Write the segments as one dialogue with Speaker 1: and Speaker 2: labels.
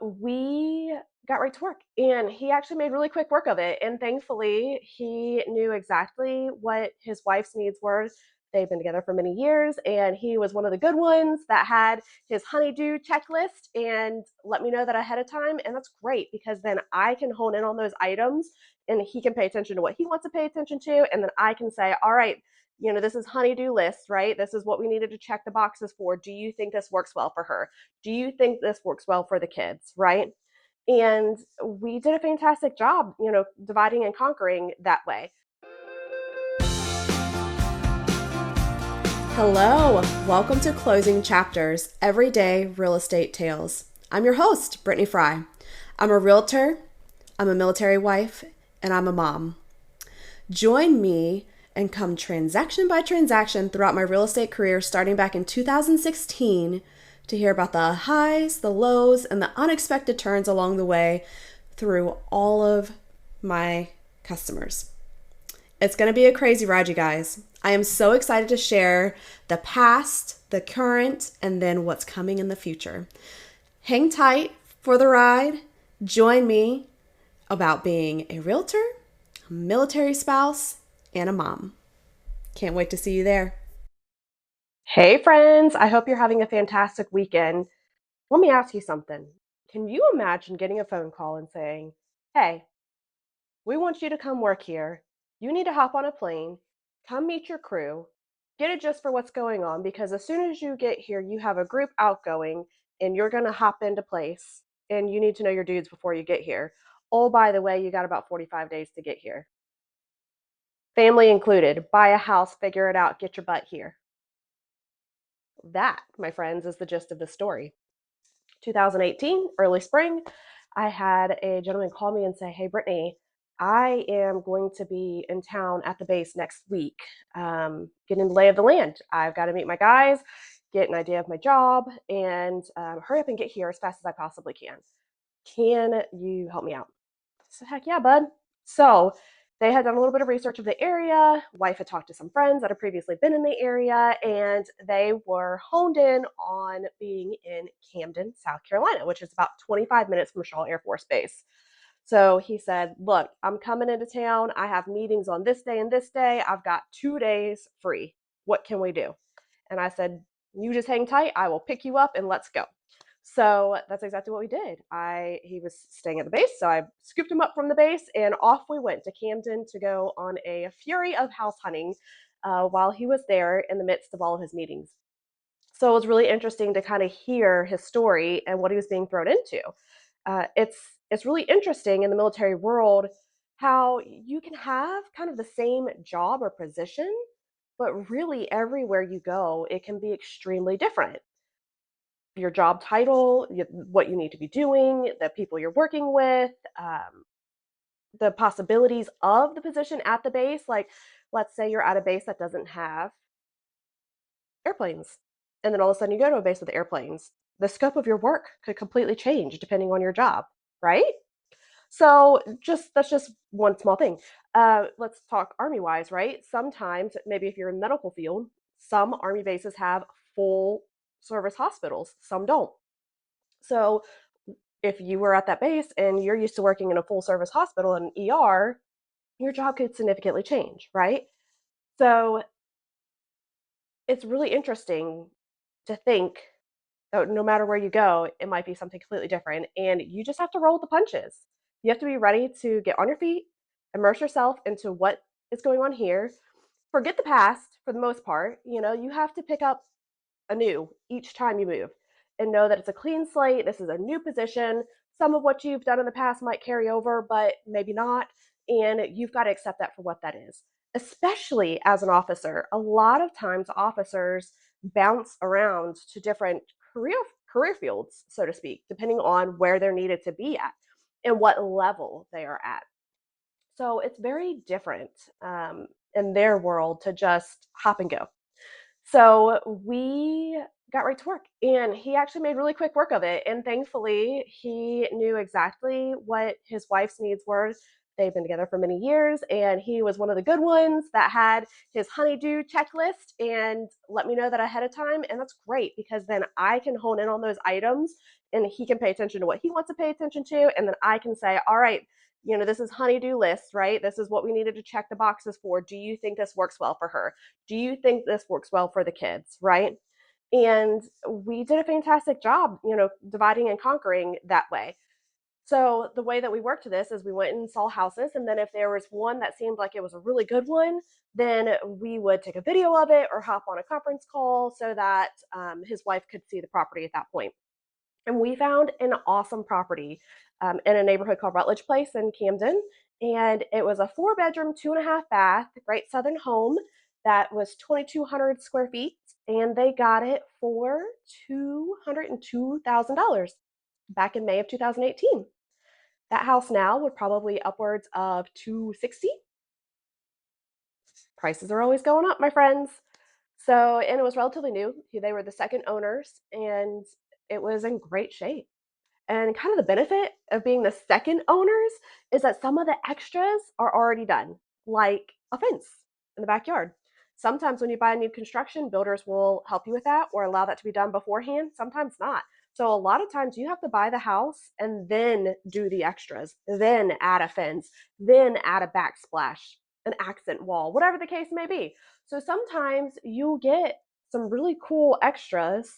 Speaker 1: we got right to work, and he actually made really quick work of it. And thankfully, he knew exactly what his wife's needs were. They've been together for many years, and he was one of the good ones that had his honeydew checklist and let me know that ahead of time. And that's great because then I can hone in on those items and he can pay attention to what he wants to pay attention to. And then I can say, all right, this is honeydew list, right? This is what we needed to check the boxes for. Do you think this works well for her? Do you think this works well for the kids, right? And we did a fantastic job, dividing and conquering that way. Hello, welcome to Closing Chapters, Everyday Real Estate Tales. I'm your host, Brittany Fry. I'm a realtor, I'm a military wife, and I'm a mom. Join me and come transaction by transaction throughout my real estate career starting back in 2016 to hear about the highs, the lows, and the unexpected turns along the way through all of my customers. It's going to be a crazy ride, you guys. I am so excited to share the past, the current, and then what's coming in the future. Hang tight for the ride. Join me about being a realtor, a military spouse, and a mom. Can't wait to see you there. Hey, friends. I hope you're having a fantastic weekend. Let me ask you something. Can you imagine getting a phone call and saying, hey, we want you to come work here. You need to hop on a plane, come meet your crew, get a gist for what's going on, because as soon as you get here, you have a group outgoing and you're going to hop into place and you need to know your dudes before you get here. Oh, by the way, you got about 45 days to get here. Family included, buy a house, figure it out, get your butt here. That, my friends, is the gist of the story. 2018, early spring, I had a gentleman call me and say, hey, Brittany, I am going to be in town at the base next week, getting the lay of the land. I've got to meet my guys, get an idea of my job, and hurry up and get here as fast as I possibly can. Can you help me out? I said, heck yeah, bud. So they had done a little bit of research of the area. Wife had talked to some friends that had previously been in the area, and they were honed in on being in Camden, South Carolina, which is about 25 minutes from Shaw Air Force Base. So he said, look, I'm coming into town. I have meetings on this day and this day. I've got 2 days free. What can we do? And I said, you just hang tight. I will pick you up and let's go. So that's exactly what we did. He was staying at the base, so I scooped him up from the base, and off we went to Camden to go on a fury of house hunting while he was there in the midst of all of his meetings. So it was really interesting to kind of hear his story and what he was being thrown into. It's really interesting in the military world how you can have kind of the same job or position, but really everywhere you go, it can be extremely different. Your job title, what you need to be doing, the people you're working with, the possibilities of the position at the base. Like, let's say you're at a base that doesn't have airplanes, and then all of a sudden you go to a base with airplanes. The scope of your work could completely change depending on your job, right? So just that's just one small thing. Let's talk army wise, right? Sometimes, maybe if you're in the medical field, some army bases have full service hospitals, some don't. So if you were at that base and you're used to working in a full service hospital and ER, your job could significantly change, right? So it's really interesting to think that no matter where you go, it might be something completely different. And you just have to roll with the punches. You have to be ready to get on your feet, immerse yourself into what is going on here. Forget the past for the most part. You have to pick up anew each time you move and know that it's a clean slate. This is a new position. Some of what you've done in the past might carry over, but maybe not. And you've got to accept that for what that is, especially as an officer. A lot of times, officers bounce around to different career fields, so to speak, depending on where they're needed to be at and what level they are at. So it's very different in their world to just hop and go. So we got right to work, and he actually made really quick work of it. And thankfully, he knew exactly what his wife's needs were. They've been together for many years, and he was one of the good ones that had his honeydew checklist and let me know that ahead of time. And that's great because then I can hone in on those items and he can pay attention to what he wants to pay attention to. And then I can say, all right, this is honeydew list, right? This is what we needed to check the boxes for. Do you think this works well for her? Do you think this works well for the kids, right? And we did a fantastic job, dividing and conquering that way. So the way that we worked this is we went and saw houses, and then if there was one that seemed like it was a really good one, then we would take a video of it or hop on a conference call so that his wife could see the property at that point. And we found an awesome property in a neighborhood called Rutledge Place in Camden. And it was a 4-bedroom, 2.5 bath, great southern home that was 2,200 square feet. And they got it for $202,000 back in May of 2018. That house now would probably upwards of 260. Prices are always going up, my friends. So, and it was relatively new. They were the second owners, and it was in great shape. And kind of the benefit of being the second owners is that some of the extras are already done, like a fence in the backyard. Sometimes when you buy new construction, builders will help you with that or allow that to be done beforehand. Sometimes not. So a lot of times you have to buy the house and then do the extras, then add a fence, then add a backsplash, an accent wall, whatever the case may be. So sometimes you get some really cool extras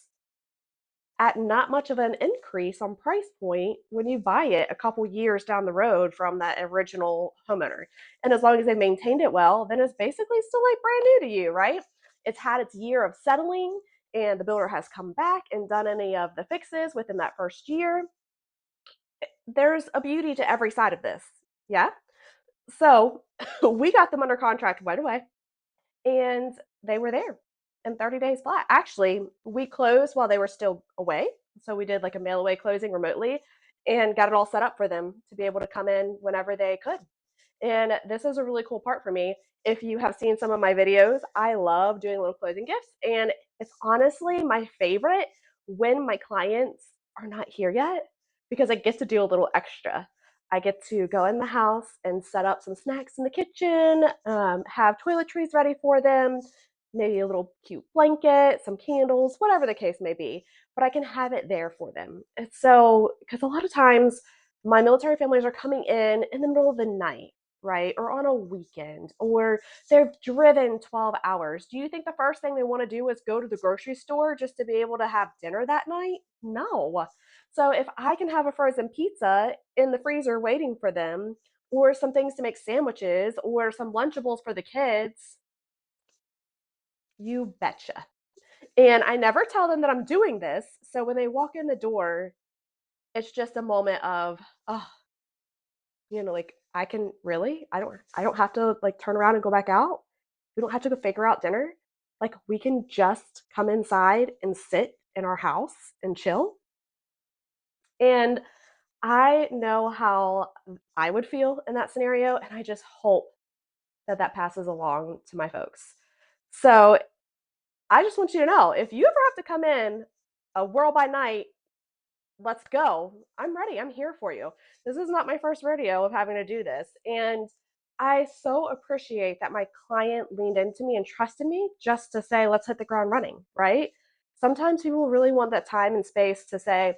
Speaker 1: at not much of an increase on price point when you buy it a couple years down the road from that original homeowner. And as long as they've maintained it well, then it's basically still like brand new to you, right? It's had its year of settling and the builder has come back and done any of the fixes within that first year. There's a beauty to every side of this. Yeah. So we got them under contract right away and they were there in 30 days flat. Actually, we closed while they were still away. So we did like a mail away closing remotely and got it all set up for them to be able to come in whenever they could. And this is a really cool part for me. If you have seen some of my videos, I love doing little closing gifts. And it's honestly my favorite when my clients are not here yet because I get to do a little extra. I get to go in the house and set up some snacks in the kitchen, have toiletries ready for them, maybe a little cute blanket, some candles, whatever the case may be. But I can have it there for them. It's so, because a lot of times my military families are coming in the middle of the night, right? Or on a weekend, or they've driven 12 hours. Do you think the first thing they want to do is go to the grocery store just to be able to have dinner that night? No. So if I can have a frozen pizza in the freezer waiting for them, or some things to make sandwiches, or some Lunchables for the kids, you betcha. And I never tell them that I'm doing this. So when they walk in the door, it's just a moment of, oh, like I can really, I don't have to like turn around and go back out. We don't have to go figure out dinner. Like we can just come inside and sit in our house and chill. And I know how I would feel in that scenario. And I just hope that that passes along to my folks. So I just want you to know if you ever have to come in a whirl by night, let's go. I'm ready. I'm here for you. This is not my first rodeo of having to do this. And I so appreciate that my client leaned into me and trusted me just to say, let's hit the ground running, right? Sometimes people really want that time and space to say,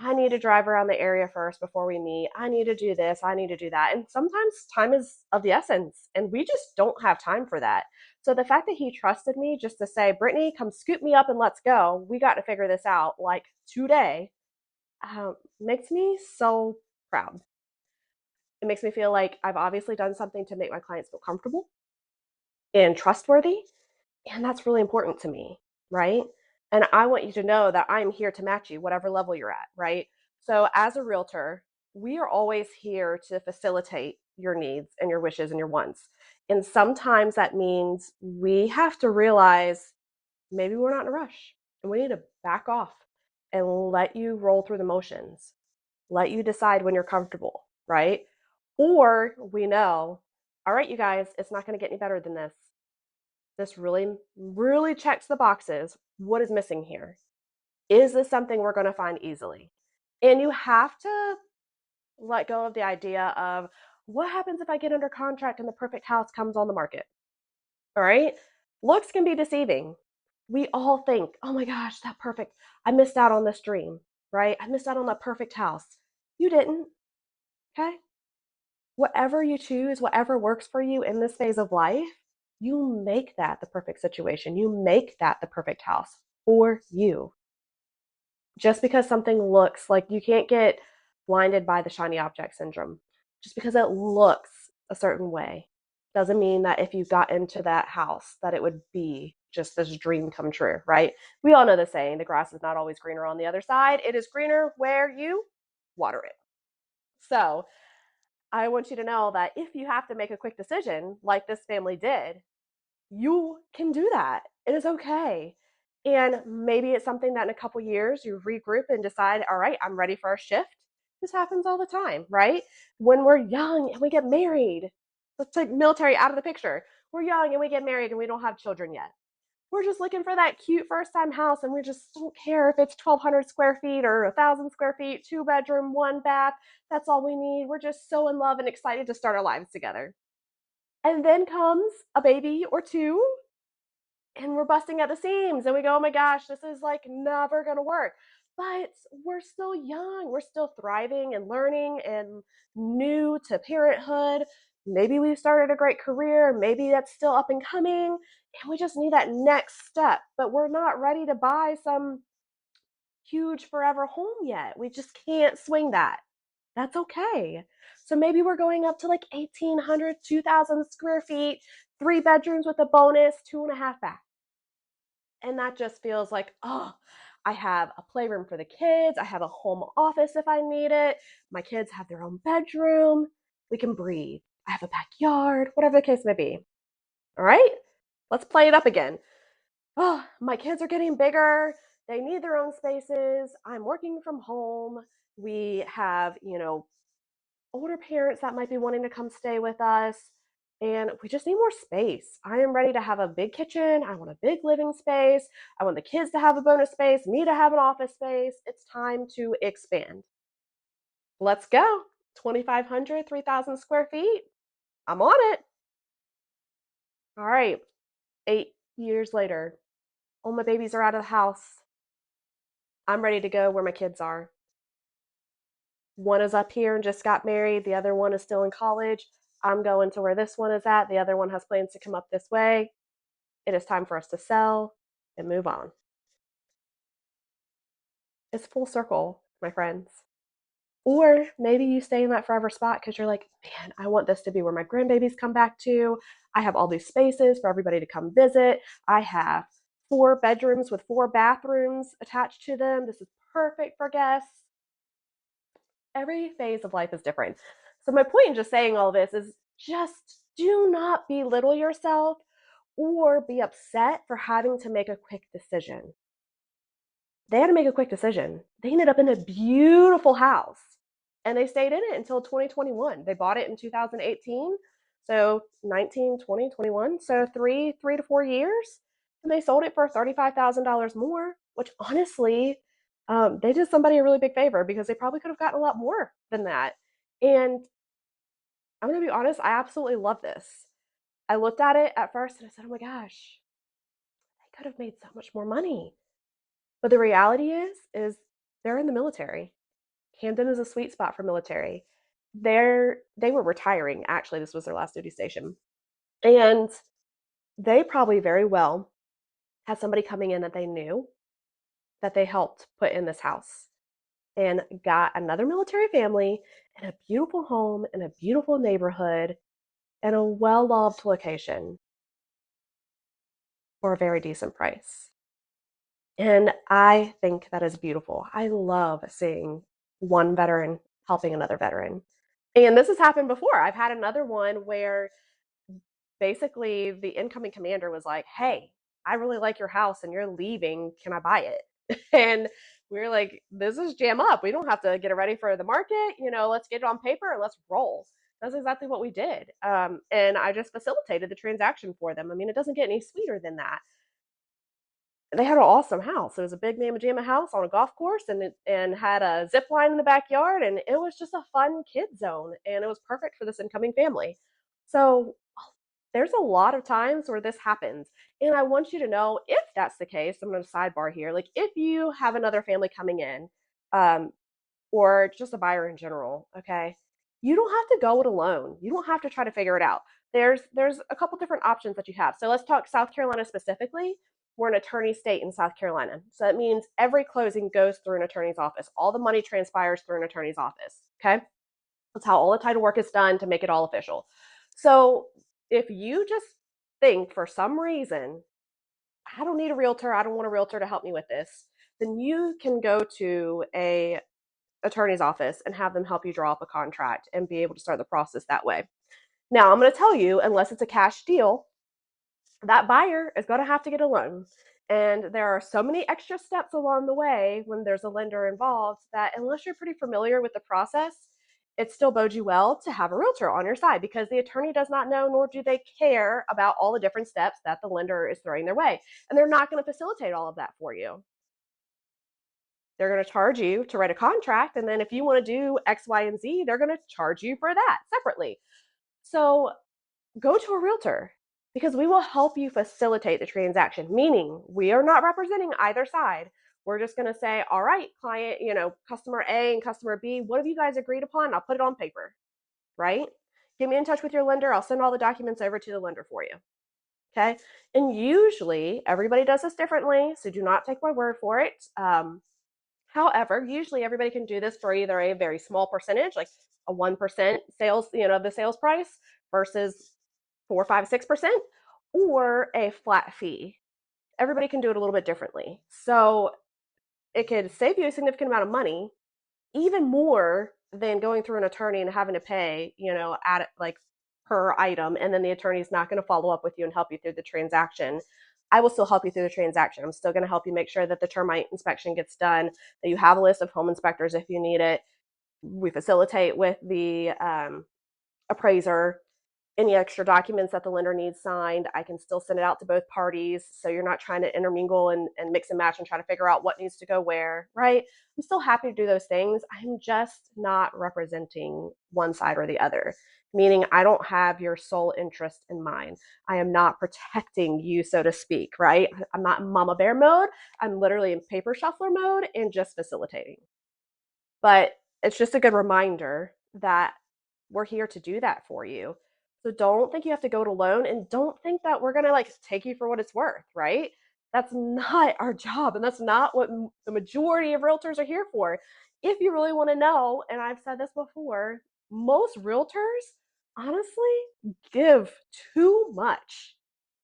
Speaker 1: I need to drive around the area first before we meet. I need to do this. I need to do that. And sometimes time is of the essence, and we just don't have time for that. So the fact that he trusted me just to say, Brittany, come scoop me up and let's go. We got to figure this out like today makes me so proud. It makes me feel like I've obviously done something to make my clients feel comfortable and trustworthy. And that's really important to me, right? And I want you to know that I'm here to match you, whatever level you're at, right? So, as a realtor, we are always here to facilitate your needs and your wishes and your wants. And sometimes that means we have to realize maybe we're not in a rush and we need to back off and let you roll through the motions, let you decide when you're comfortable, right? Or we know, all right, you guys, it's not going to get any better than this. This really, really checks the boxes. What is missing here? Is this something we're going to find easily? And you have to let go of the idea of, What happens if I get under contract and the perfect house comes on the market? All right. Looks can be deceiving. We all think, oh my gosh, I missed out on this dream, right? I missed out on that perfect house. You didn't. Okay. Whatever you choose, whatever works for you in this phase of life, you make that the perfect situation. You make that the perfect house for you. Just because something looks like, you can't get blinded by the shiny object syndrome. Just because it looks a certain way doesn't mean that if you got into that house that it would be just this dream come true, right? We all know the saying, the grass is not always greener on the other side. It is greener where you water it. So I want you to know that if you have to make a quick decision like this family did, you can do that. It is okay. And maybe it's something that in a couple years you regroup and decide, all right, I'm ready for a shift. This happens all the time, right? When we're young and we get married, let's take military out of the picture. We're young and we get married and we don't have children yet. We're just looking for that cute first time house and we just don't care if it's 1,200 square feet or 1,000 square feet, 2 bedroom, 1 bath. That's all we need. We're just so in love and excited to start our lives together. And then comes a baby or two and we're busting at the seams and we go, oh my gosh, this is like never going to work. But we're still young. We're still thriving and learning and new to parenthood. Maybe we've started a great career. Maybe that's still up and coming. And we just need that next step. But we're not ready to buy some huge forever home yet. We just can't swing that. That's okay. So maybe we're going up to like 1,800, 2,000 square feet, 3 bedrooms with a bonus, 2.5 baths. And that just feels like, oh, I have a playroom for the kids. I have a home office if I need it. My kids have their own bedroom. We can breathe. I have a backyard, whatever the case may be. All right, let's play it up again. Oh, my kids are getting bigger. They need their own spaces. I'm working from home. We have, older parents that might be wanting to come stay with us. And we just need more space. I am ready to have a big kitchen. I want a big living space. I want the kids to have a bonus space, me to have an office space. It's time to expand. Let's go. 2,500, 3,000 square feet. I'm on it. All right. 8 years later, all my babies are out of the house. I'm ready to go where my kids are. One is up here and just got married. The other one is still in college. I'm going to where this one is at. The other one has plans to come up this way. It is time for us to sell and move on. It's full circle, my friends. Or maybe you stay in that forever spot because you're like, man, I want this to be where my grandbabies come back to. I have all these spaces for everybody to come visit. I have 4 bedrooms with 4 bathrooms attached to them. This is perfect for guests. Every phase of life is different. So, my point in just saying all this is just do not belittle yourself or be upset for having to make a quick decision. They had to make a quick decision. They ended up in a beautiful house and they stayed in it until 2021. They bought it in 2018. So 19, 20, 21. So three to 4 years. And they sold it for $35,000 more, which honestly, they did somebody a really big favor because they probably could have gotten a lot more than that. And I'm going to be honest, I absolutely love this. I looked at it at first and I said, oh my gosh, they could have made so much more money. But the reality is they're in the military. Camden is a sweet spot for military. They were retiring, actually. This was their last duty station. And they probably very well had somebody coming in that they knew that they helped put in this house and got another military family in a beautiful home in a beautiful neighborhood and a well-loved location for a very decent price. And I think that is beautiful. I love seeing one veteran helping another veteran. And this has happened before. I've had another one where basically the incoming commander was like, hey, I really like your house and you're leaving. Can I buy it? And we were like, this is jam up. We don't have to get it ready for the market. Let's get it on paper and let's roll. That's exactly what we did. And I just facilitated the transaction for them. I mean, it doesn't get any sweeter than that. they had an awesome house. It was a big mamma jamma house on a golf course, and had a zip line in the backyard, and it was just a fun kid zone, and it was perfect for this incoming family. So there's a lot of times where this happens. And I want you to know, if that's the case, I'm going to sidebar here. Like, if you have another family coming in, um, or just a buyer in general, okay, you don't have to go it alone. You don't have to try to figure it out. There's a couple different options that you have. So let's talk South Carolina specifically. We're an attorney state in South Carolina. So that means every closing goes through an attorney's office. All the money transpires through an attorney's office. Okay. That's how all the title work is done to make it all official. So if you just think for some reason, I don't need a realtor, I don't want a realtor to help me with this, then you can go to a attorney's office and have them help you draw up a contract and be able to start the process that way. Now, I'm going to tell you, unless it's a cash deal, that buyer is going to have to get a loan. And there are so many extra steps along the way when there's a lender involved that, unless you're pretty familiar with the process, it still bodes you well to have a realtor on your side, because the attorney does not know, nor do they care about all the different steps that the lender is throwing their way. And they're not going to facilitate all of that for you. They're going to charge you to write a contract. And then if you want to do X, Y, and Z, they're going to charge you for that separately. So go to a realtor, because we will help you facilitate the transaction, meaning we are not representing either side. We're just going to say, all right, client, customer A and customer B, what have you guys agreed upon? I'll put it on paper, right? Get me in touch with your lender. I'll send all the documents over to the lender for you. Okay. And usually everybody does this differently, so do not take my word for it. However, usually everybody can do this for either a very small percentage, like a 1% sales, the sales price, versus 4, 5, 6%, or a flat fee. Everybody can do it a little bit differently. So it could save you a significant amount of money, even more than going through an attorney and having to pay, at like per item, and then the attorney's not going to follow up with you and help you through the transaction. I will still help you through the transaction. I'm still going to help you make sure that the termite inspection gets done, that you have a list of home inspectors if you need it. We facilitate with the appraiser. Any extra documents that the lender needs signed, I can still send it out to both parties. So you're not trying to intermingle and mix and match and try to figure out what needs to go where, right? I'm still happy to do those things. I'm just not representing one side or the other, meaning I don't have your sole interest in mind. I am not protecting you, so to speak, right? I'm not in mama bear mode. I'm literally in paper shuffler mode and just facilitating. But it's just a good reminder that we're here to do that for you. So don't think you have to go it alone, and don't think that we're going to like take you for what it's worth, right? That's not our job, and that's not what the majority of realtors are here for. If you really want to know, and I've said this before, most realtors honestly give too much.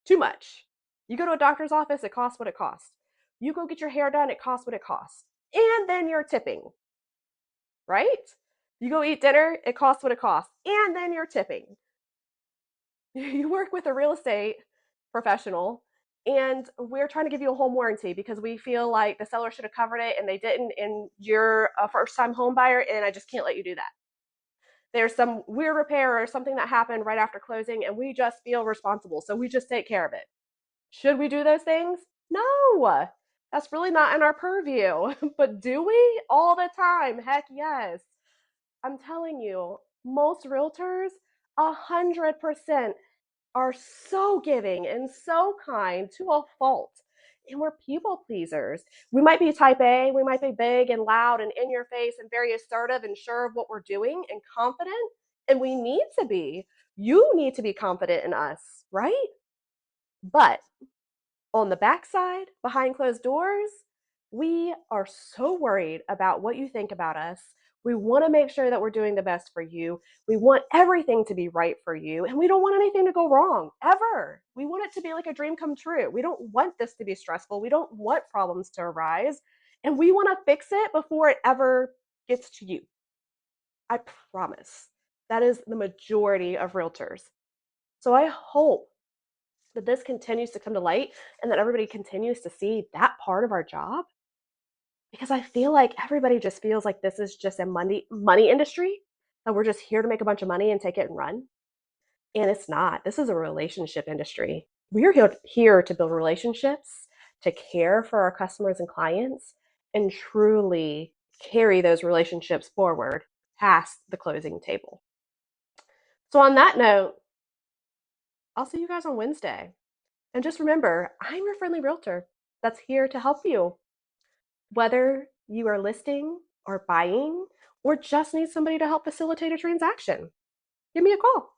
Speaker 1: Too much. You go to a doctor's office, it costs what it costs. You go get your hair done, it costs what it costs. And then you're tipping, right? You go eat dinner, it costs what it costs, and then you're tipping. You work with a real estate professional, and we're trying to give you a home warranty because we feel like the seller should have covered it and they didn't, and you're a first time home buyer, and I just can't let you do that. There's some weird repair or something that happened right after closing, and we just feel responsible, so we just take care of it. Should we do those things? No, that's really not in our purview. But do we all the time? Heck yes. I'm telling you, most realtors, 100%, are so giving and so kind to a fault. And we're people pleasers. We might be type A, we might be big and loud and in your face and very assertive and sure of what we're doing and confident. And we need to be. You need to be confident in us, right? But on the backside, behind closed doors, we are so worried about what you think about us. We want to make sure that we're doing the best for you. We want everything to be right for you, and we don't want anything to go wrong ever. We want it to be like a dream come true. We don't want this to be stressful. We don't want problems to arise, and we want to fix it before it ever gets to you. I promise. That is the majority of realtors. So I hope that this continues to come to light and that everybody continues to see that part of our job, because I feel like everybody just feels like this is just a money industry, that we're just here to make a bunch of money and take it and run. And it's not. This is a relationship industry. We're here to build relationships, to care for our customers and clients and truly carry those relationships forward past the closing table. So, on that note, I'll see you guys on Wednesday. And just remember, I'm your friendly realtor that's here to help you. Whether you are listing or buying or just need somebody to help facilitate a transaction, give me a call.